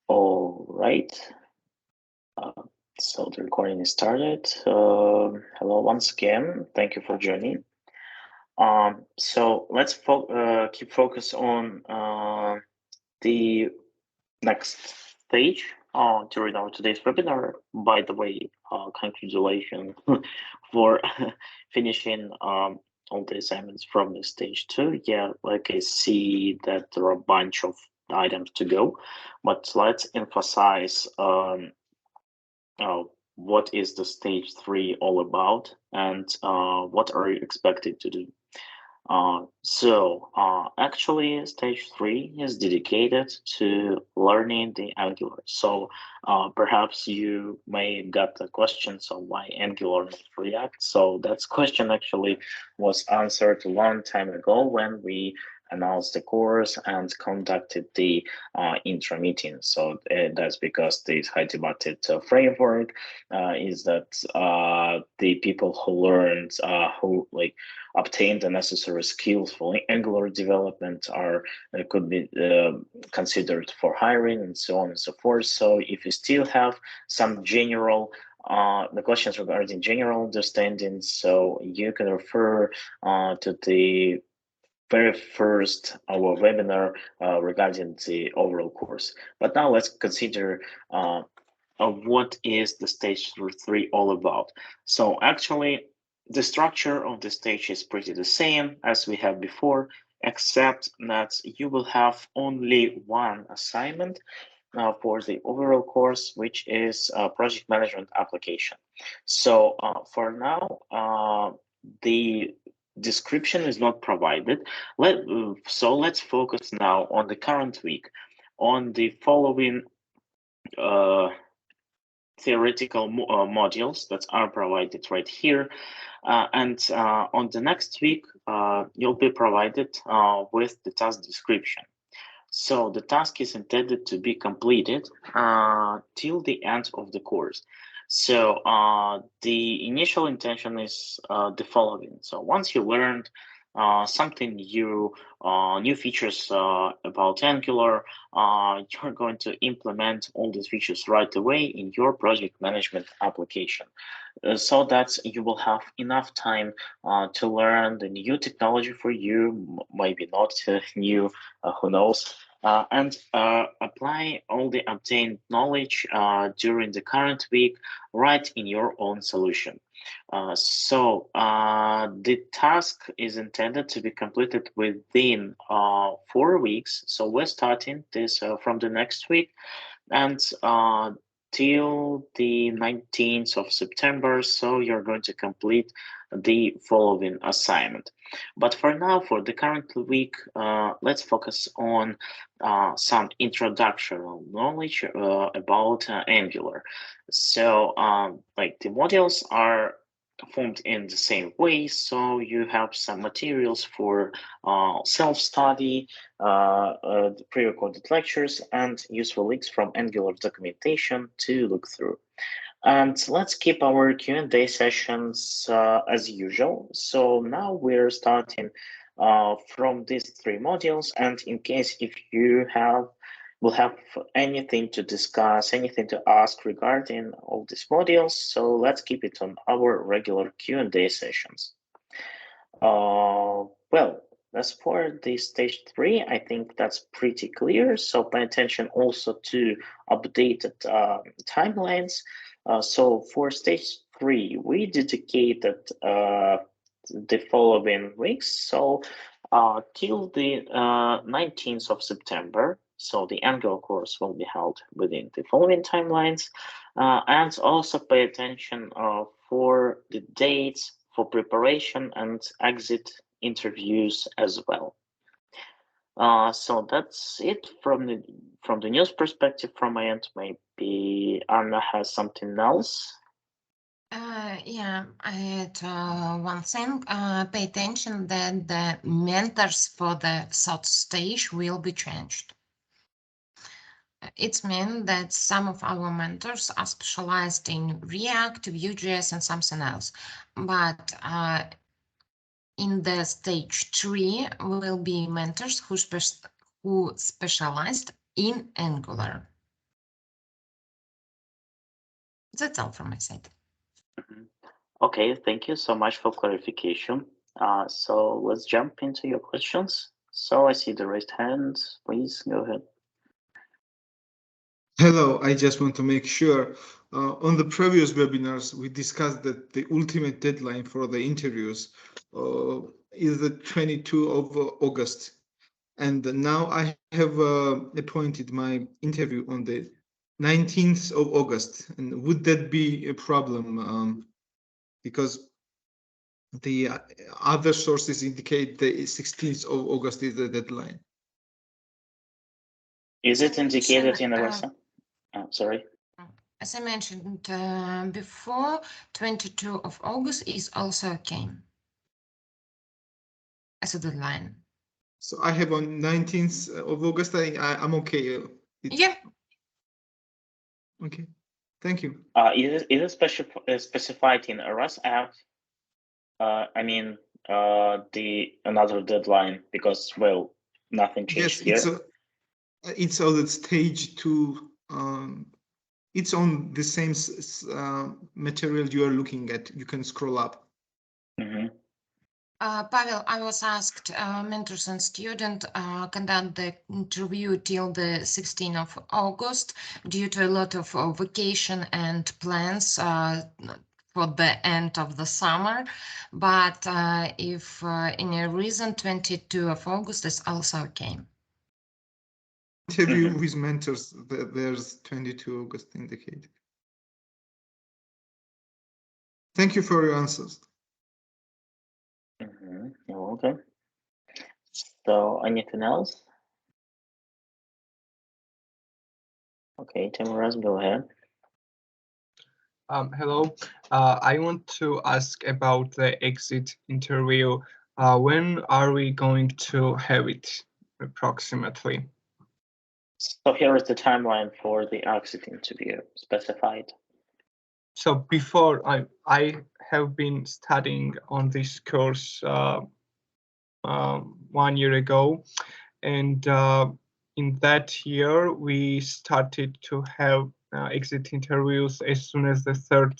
All right. So the recording is started. Hello once again. Thank you for joining. So let's keep focus on the next stage during our today's webinar. By the way, congratulations for finishing all the assignments from the stage 2. Yeah, like I see that there are a bunch of items to go, but let's emphasize what is the stage 3 all about and what are you expected to do. Actually, stage 3 is dedicated to learning the Angular. So perhaps you may got the question, so why Angular not React? So that question actually was answered a long time ago when we announced the course and conducted the intro meeting. So that's because this high debated framework is that the people who learned, who like obtain the necessary skills for Angular development are could be considered for hiring and so on and so forth. So if you still have some general the questions regarding general understanding, so you can refer to the very first our webinar regarding the overall course. But now let's consider what is the stage 3 all about. So actually, the structure of the stage is pretty the same as we had before, except that you will have only one assignment for the overall course, which is project management application. So for now, the description is not provided. So let's focus now on the current week, on the following theoretical modules that are provided right here. And on the next week, you'll be provided with the task description. So the task is intended to be completed till the end of the course. So the initial intention is the following. So once you learned something new, new features about Angular, you're going to implement all these features right away in your project management application. So that you will have enough time to learn the new technology for you, maybe not new, who knows, and apply all the obtained knowledge during the current week right in your own solution. The task is intended to be completed within 4 weeks. So we're starting this from the next week and till the 19th of September. So you're going to complete the following assignment. But for now, for the current week, let's focus on some introductory knowledge about Angular. So like the modules are formed in the same way, so you have some materials for self-study, pre-recorded lectures, and useful links from Angular documentation to look through. And let's keep our Q&A sessions as usual. So now we're starting from these 3 modules, and in case if you will have anything to discuss, anything to ask regarding all these modules, so let's keep it on our regular Q&A sessions. Well, as for the stage 3, I think that's pretty clear. So pay attention also to updated timelines. So for stage 3, we dedicated the following weeks. So till the 19th of September, so the Angular course will be held within the following timelines. And also pay attention for the dates for preparation and exit interviews as well. So that's it from the news perspective from my end. Maybe Anna has something else. Yeah, I had one thing. Pay attention that the mentors for the third stage will be changed. It means that some of our mentors are specialized in React, Vue.js, and something else. But in the stage 3 will be mentors who specialized in Angular. That's all from my side. Okay, thank you so much for clarification. So let's jump into your questions. So I see the raised hand. Please go ahead. Hello, I just want to make sure. On the previous webinars, we discussed that the ultimate deadline for the interviews is the 22 of August. And now I have appointed my interview on the 19th of August. And would that be a problem? Because the other sources indicate the 16th of August is the deadline. Is it indicated in the Uh, lesson? Sorry. As I mentioned before, 22 of August is also okay as a deadline. So I have on 19th of August. I'm okay. Yeah. Okay. Thank you. Is it specified in RS Act? I mean, the another deadline because well, nothing changed Yes, here. it's on the stage 2. It's on the same material you are looking at. You can scroll up. Pavel, I was asked, mentors and student conduct the interview till the 16th of August due to a lot of vacation and plans for the end of the summer. But if any reason, 22 of August is also okay. Interview with mentors, there's 22 August indicated. Thank you for your answers. You're welcome. So anything else? Okay, Timoraz, go ahead. Hello. I want to ask about the exit interview. When are we going to have it approximately? So here is the timeline for the exit interview specified. So before I have been studying on this course 1 year ago, and in that year we started to have exit interviews as soon as the third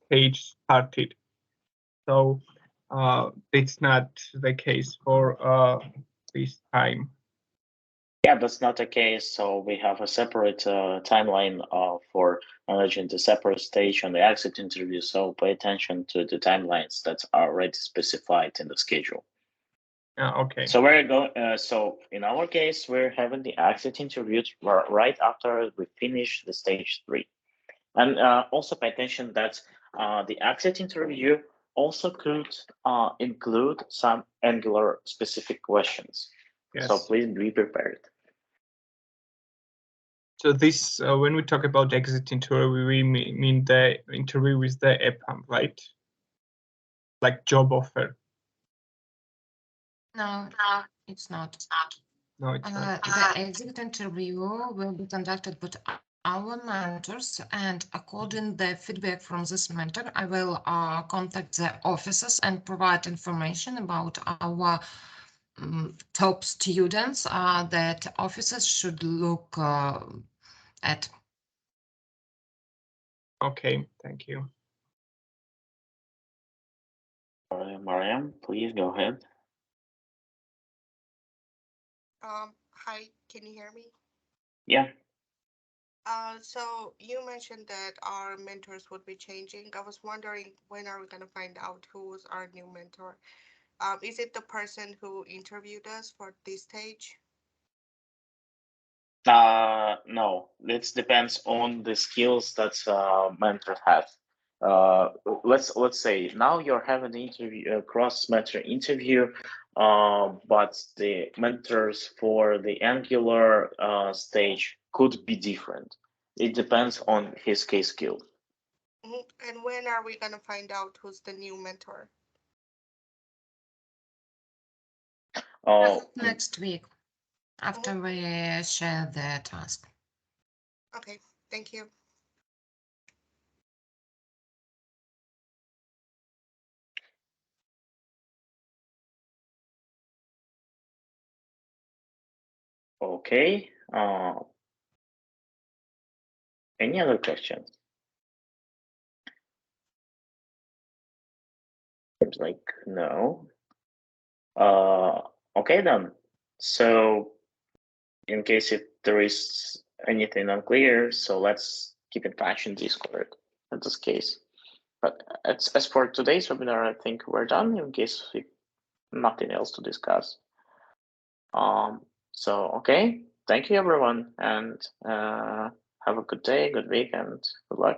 stage started. So it's not the case for this time. Yeah, that's not the case. So we have a separate timeline for managing the separate stage on the exit interview. So pay attention to the timelines that are already specified in the schedule. Okay. So we're going. So in our case, we're having the exit interviews right after we finish the stage 3, and also pay attention that the exit interview also could include some Angular specific questions. Yes. So please be prepared. So this, when we talk about exit interview, we mean the interview with the EPAM, right? Like job offer. No, it's not. No, it's not. The exit interview will be conducted with our mentors, and according the feedback from this mentor, I will contact the offices and provide information about our top students that offices should look at. Okay, thank you. Mariam, please go ahead. Hi, can you hear me? Yeah. So you mentioned that our mentors would be changing. I was wondering, when are we going to find out who's our new mentor? Is it the person who interviewed us for this stage? No, it depends on the skills that mentor has. Let's say now you're having an interview, cross mentor interview, but the mentors for the Angular stage could be different. It depends on his case skill. And when are we going to find out who's the new mentor? Next week, after we share the task. Okay, thank you. Okay. Any other questions? Seems like no. Okay then. So in case if there is anything unclear, so let's keep in touch in Discord in this case. But as for today's webinar, I think we're done in case we nothing else to discuss. So okay, thank you everyone, and have a good day, good week, and good luck.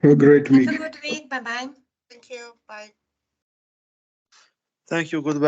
Have a great week. Have a good week. Bye bye. Thank you. Bye. Thank you. Goodbye.